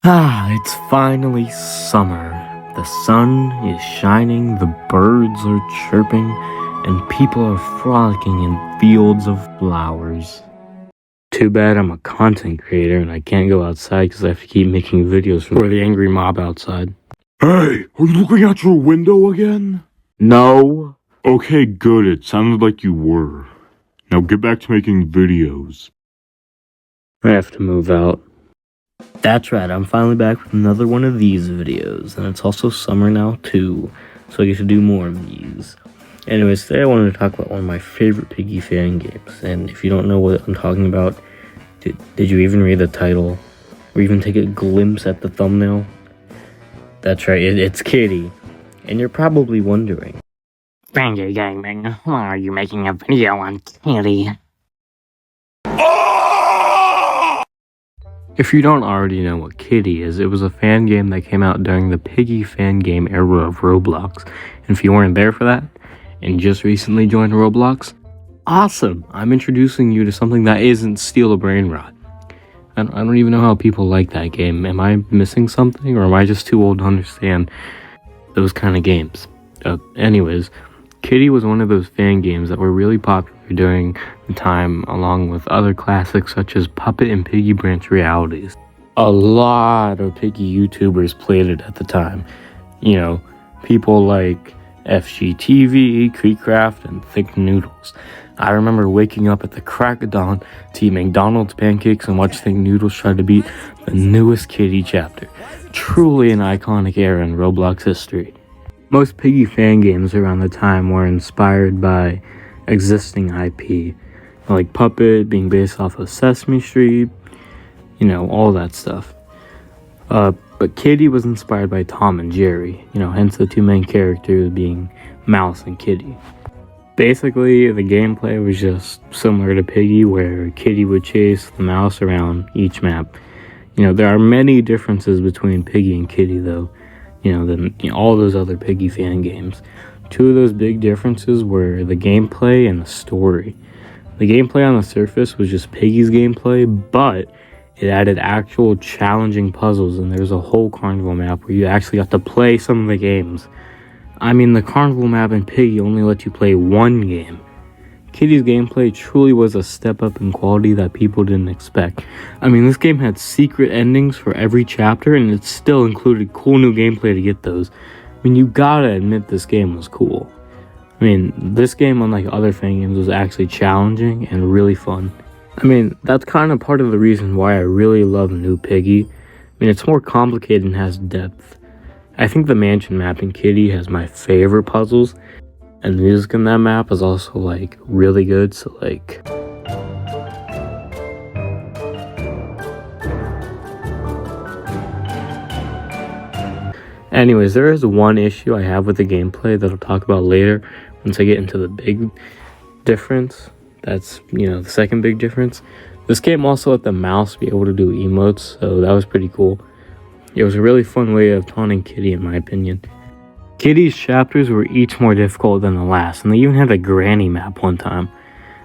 It's finally summer. The sun is shining, the birds are chirping, and people are frolicking in fields of flowers. Too bad I'm a content creator and I can't go outside because I have to keep making videos for the angry mob outside. Hey, are you looking out your window again? No. Okay, good, it sounded like you were. Now get back to making videos. I have to move out. That's right, I'm finally back with another one of these videos, and it's also summer now too, so I get to do more of these. Anyways, today I wanted to talk about one of my favorite Piggy fan games, and if you don't know what I'm talking about, did you even read the title, or even take a glimpse at the thumbnail? That's right, it's Kitty, and you're probably wondering, Piggy Gaming, why are you making a video on Kitty? if you don't already know what Kitty is, it was a fan game that came out during the Piggy fan game era of Roblox. And if you weren't there for that, and just recently joined Roblox, awesome! I'm introducing you to something that isn't Steal a Brain Rot. I don't even know how people like that game. Am I missing something, or am I just too old to understand those kind of games? Anyways, Kitty was one of those fan games that were really popular during the time, along with other classics such as Puppet and Piggy Branch realities. A lot of Piggy YouTubers played it at the time. You know, people like FGTV, Creekcraft, and Thick Noodles. I remember waking up at the crack of dawn to eat McDonald's pancakes and watch Thick Noodles try to beat the newest Kitty chapter. Truly an iconic era in Roblox history. Most Piggy fan games around the time were inspired by existing IP, like Puppet being based off of Sesame Street, you know, all that stuff. But Kitty was inspired by Tom and Jerry, you know, hence the two main characters being Mouse and Kitty. Basically, the gameplay was just similar to Piggy, where Kitty would chase the mouse around each map. You know, there are many differences between Piggy and Kitty, though, than all those other Piggy fan games. Two of those big differences were the gameplay and the story. The gameplay on the surface was just Piggy's gameplay, but it added actual challenging puzzles, and there was a whole carnival map where you actually got to play some of the games. I mean, the carnival map in Piggy only let you play one game. Kitty's gameplay truly was a step up in quality that people didn't expect. I mean, this game had secret endings for every chapter, and it still included cool new gameplay to get those. I mean, you gotta admit this game was cool. I mean, this game, unlike other fan games, was actually challenging and really fun. I mean, that's kind of part of the reason why I really love New Piggy. I mean, it's more complicated and has depth. I think the mansion map in Kitty has my favorite puzzles, and the music in that map is also, like, really good, so, like... Anyways, there is one issue I have with the gameplay that I'll talk about later once I get into the big difference. That's, the second big difference. This game also let the mouse be able to do emotes, so that was pretty cool. It was a really fun way of taunting Kitty, in my opinion. Kitty's chapters were each more difficult than the last, and they even had a granny map one time.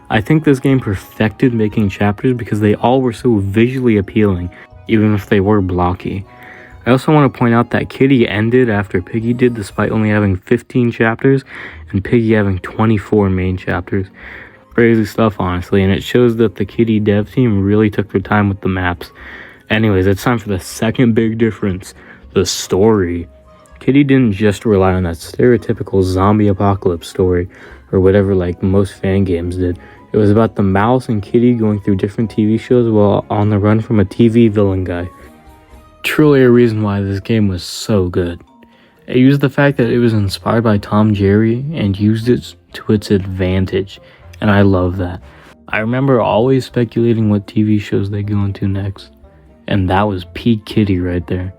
I think this game perfected making chapters because they all were so visually appealing, even if they were blocky. I also want to point out that Kitty ended after Piggy did, despite only having 15 chapters, and Piggy having 24 main chapters. Crazy stuff, honestly, and it shows that the Kitty dev team really took their time with the maps. Anyways, it's time for the second big difference, the story. Kitty didn't just rely on that stereotypical zombie apocalypse story, or whatever like most fan games did. It was about the mouse and Kitty going through different TV shows while on the run from a TV villain guy. Truly a reason why this game was so good. It used the fact that it was inspired by Tom Jerry and used it to its advantage, and I love that. I remember always speculating what TV shows they go into next, and that was peak Kitty right there.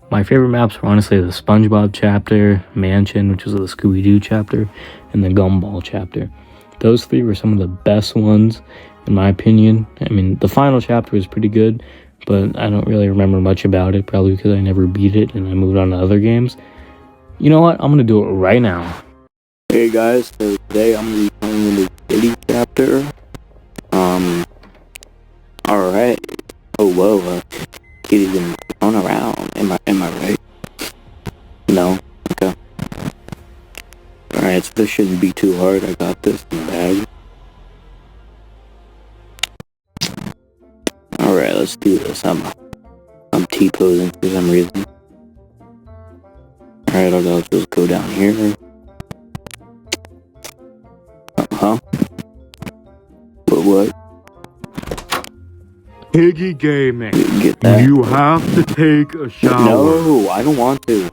My favorite maps were honestly the SpongeBob chapter, Mansion, which was the Scooby-Doo chapter, and the Gumball chapter. Those three were some of the best ones, in my opinion. I mean, the final chapter was pretty good, but I don't really remember much about it, probably because I never beat it and I moved on to other games. You know what? I'm going to do it right now. Hey guys, so today I'm going to be playing the Kitty chapter. Alright. Oh, whoa, Kitty's in phone around. Am I right? No? Okay. Alright, so this shouldn't be too hard. I got this in the bag. Alright, let's do this. I'm T-posing for some reason. Alright, I'll just go down here. Huh? What? Piggy Gaming. Get that. You have to take a shower. No, I don't want to.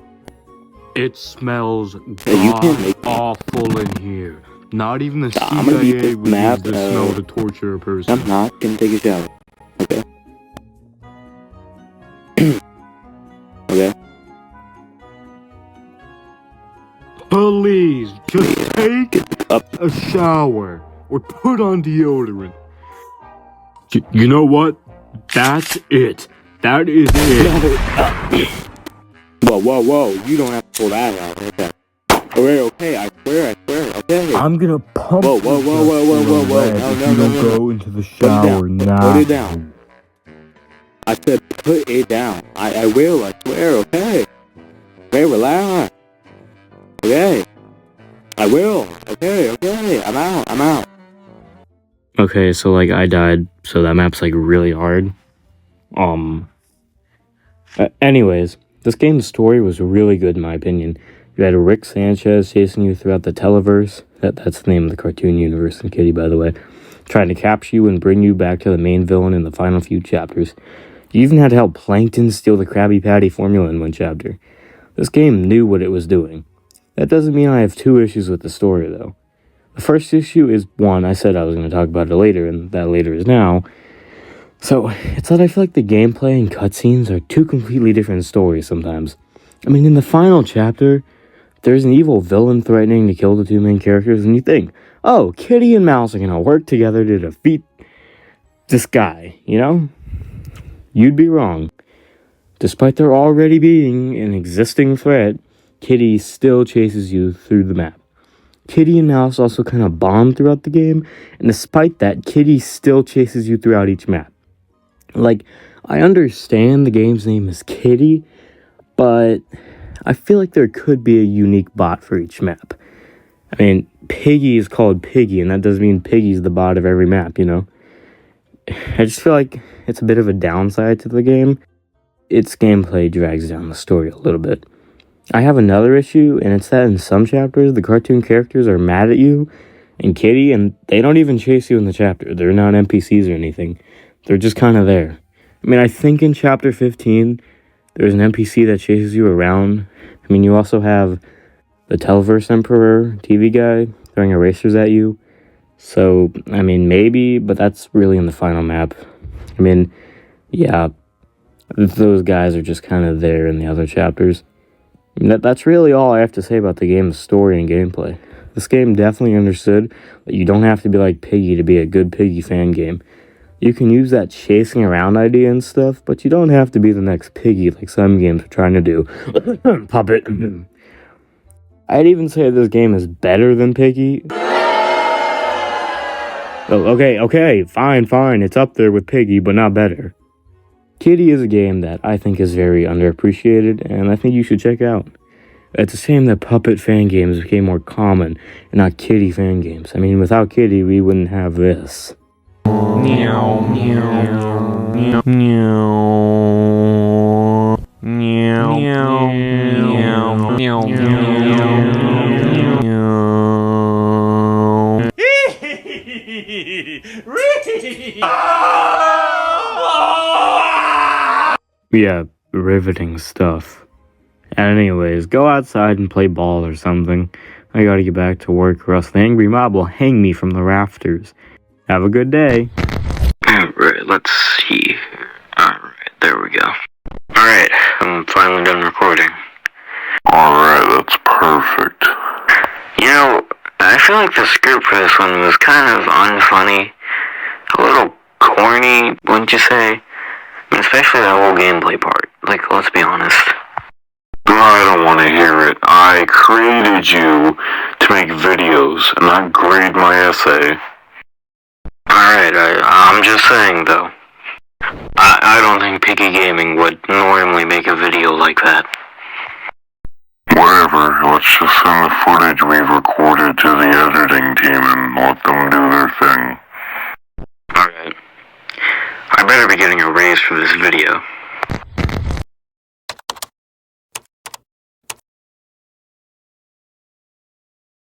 It smells You can't make me. awful in here. Not even the I'm gonna beat CIA this would map, use the smell to torture a person. I'm not gonna take a shower. Okay? Okay? Please, just take Get up. a shower or put on deodorant. You know what? That's it. That is it. Whoa. You don't have to pull that out. Okay, I swear. Okay. I'm gonna pump. Whoa. No. Go into the shower now. Put it down. I said put it down. I will, I swear, okay. Okay, relax. Okay. I will. Okay. I'm out. Okay, so like I died, so that map's like really hard. Anyways, this game's story was really good in my opinion. You had Rick Sanchez chasing you throughout the Televerse. That's the name of the cartoon universe in Kitty, by the way. Trying to capture you and bring you back to the main villain in the final few chapters. You even had to help Plankton steal the Krabby Patty formula in one chapter. This game knew what it was doing. That doesn't mean I have two issues with the story, though. The first issue is one, I said I was going to talk about it later, and that later is now. So, it's that I feel like the gameplay and cutscenes are two completely different stories sometimes. I mean, in the final chapter, there's an evil villain threatening to kill the two main characters, and you think, oh, Kitty and Mouse are going to work together to defeat this guy, you know? You'd be wrong. Despite there already being an existing threat, Kitty still chases you through the map. Kitty and Mouse also kind of bond throughout the game, and despite that, Kitty still chases you throughout each map. Like, I understand the game's name is Kitty, but I feel like there could be a unique bot for each map. I mean, Piggy is called Piggy, and that doesn't mean Piggy's the bot of every map, you know? I just feel like it's a bit of a downside to the game. Its gameplay drags down the story a little bit. I have another issue, and it's that in some chapters, the cartoon characters are mad at you and Kitty, and they don't even chase you in the chapter. They're not NPCs or anything. They're just kind of there. I mean, I think in chapter 15, there's an NPC that chases you around. I mean, you also have the Televerse Emperor TV guy throwing erasers at you. So, I mean, maybe, but that's really in the final map. I mean, yeah, those guys are just kind of there in the other chapters. I mean, that's really all I have to say about the game's story and gameplay. This game definitely understood that you don't have to be like Piggy to be a good Piggy fan game. You can use that chasing around idea and stuff, but you don't have to be the next Piggy like some games are trying to do. Puppet. I'd even say this game is better than Piggy. Oh, okay, fine, it's up there with Piggy, but not better. Kitty is a game that I think is very underappreciated, and I think you should check out. It's a shame that Puppet fan games became more common, and not Kitty fan games. I mean, without Kitty, we wouldn't have this. Meow, meow, meow, meow, meow, meow, meow, meow. Yeah, riveting stuff. Anyways, go outside and play ball or something. I gotta get back to work or else the angry mob will hang me from the rafters. Have a good day. Alright, let's see. Alright, there we go. Alright, I'm finally done recording. Alright, that's perfect. You know, I feel like the script for this one was kind of unfunny. A little corny, wouldn't you say? I mean, especially that whole gameplay part. Like, let's be honest. I don't want to hear it. I created you to make videos and not grade my essay. Alright, I'm just saying though. I don't think Piggy Gaming would normally make a video like that. Whatever, let's just send the footage we've recorded to the editing team and let them do their thing. Alright. I better be getting a raise for this video.